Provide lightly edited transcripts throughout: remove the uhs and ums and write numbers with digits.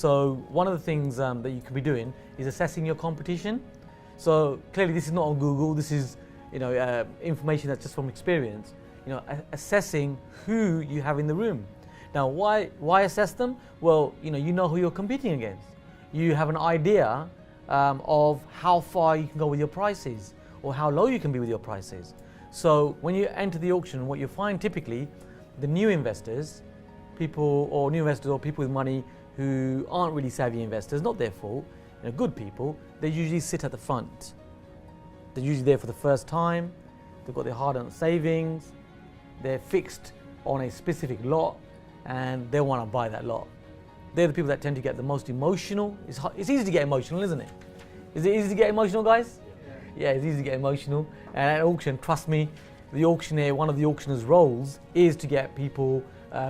So one of the things that you could be doing is assessing your competition. So clearly this is not on Google, this is information that's just from experience. Assessing who you have in the room. Now why assess them? Well, you know who you're competing against. You have an idea of how far you can go with your prices or how low you can be with your prices. So when you enter the auction, what you find typically, the new investors, people with money who aren't really savvy investors, not their fault, good people, they usually sit at the front. They're usually there for the first time, they've got their hard-earned savings, they're fixed on a specific lot and they want to buy that lot. They're the people that tend to get the most emotional. It's easy to get emotional, isn't it? Is it easy to get emotional, guys? Yeah, it's easy to get emotional. And at auction, trust me, the auctioneer, one of the auctioneer's roles is to get people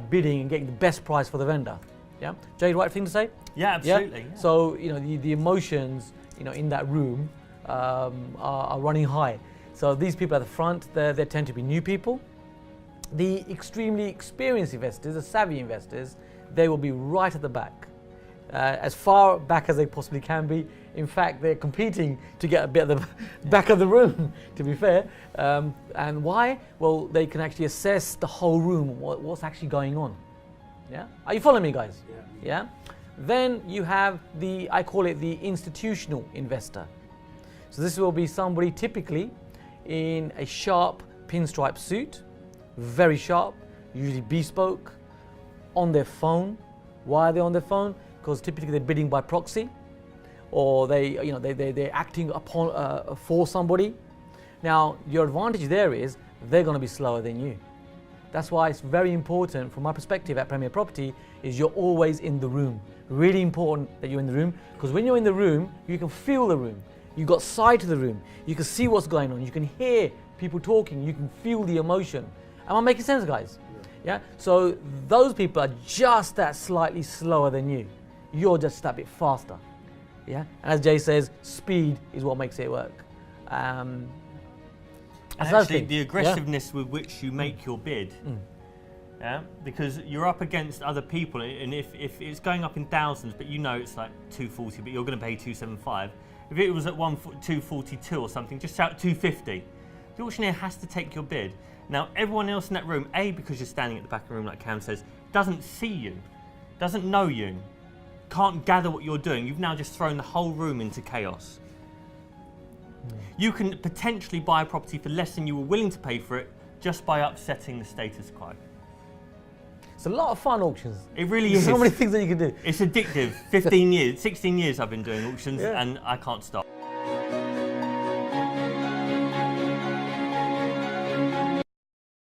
bidding and getting the best price for the vendor. Yeah, Jay, right thing to say? Yeah, absolutely. Yeah? So the emotions in that room are running high. So these people at the front, they tend to be new people. The extremely experienced investors, the savvy investors, they will be right at the back, as far back as they possibly can be. In fact, they're competing to get a bit of the back of the room, to be fair. And why? Well, they can actually assess the whole room, what's actually going on. Yeah? Are you following me, guys? Yeah? Then you have I call it the institutional investor. So this will be somebody typically in a sharp pinstripe suit, very sharp, usually bespoke, on their phone. Why are they on their phone? Because typically they're bidding by proxy, or they're acting upon for somebody. Now your advantage there is they're going to be slower than you. That's why it's very important, from my perspective at Premier Property, is you're always in the room. Really important that you're in the room, because when you're in the room, you can feel the room. You've got sight of the room. You can see what's going on. You can hear people talking. You can feel the emotion. Am I making sense, guys? Yeah. So those people are just that slightly slower than you. You're just that bit faster. Yeah. And as Jay says, speed is what makes it work. And actually, the aggressiveness with which you make your bid, yeah, because you're up against other people, and if it's going up in thousands, but it's like 240, but you're going to pay 275. If it was at 242 or something, just shout 250. The auctioneer has to take your bid. Now, everyone else in that room, A, because you're standing at the back of the room, like Cam says, doesn't see you, doesn't know you, can't gather what you're doing. You've now just thrown the whole room into chaos. You can potentially buy a property for less than you were willing to pay for it just by upsetting the status quo. It's a lot of fun, auctions. It really is. So many things that you can do. It's addictive. 16 years I've been doing auctions and I can't stop.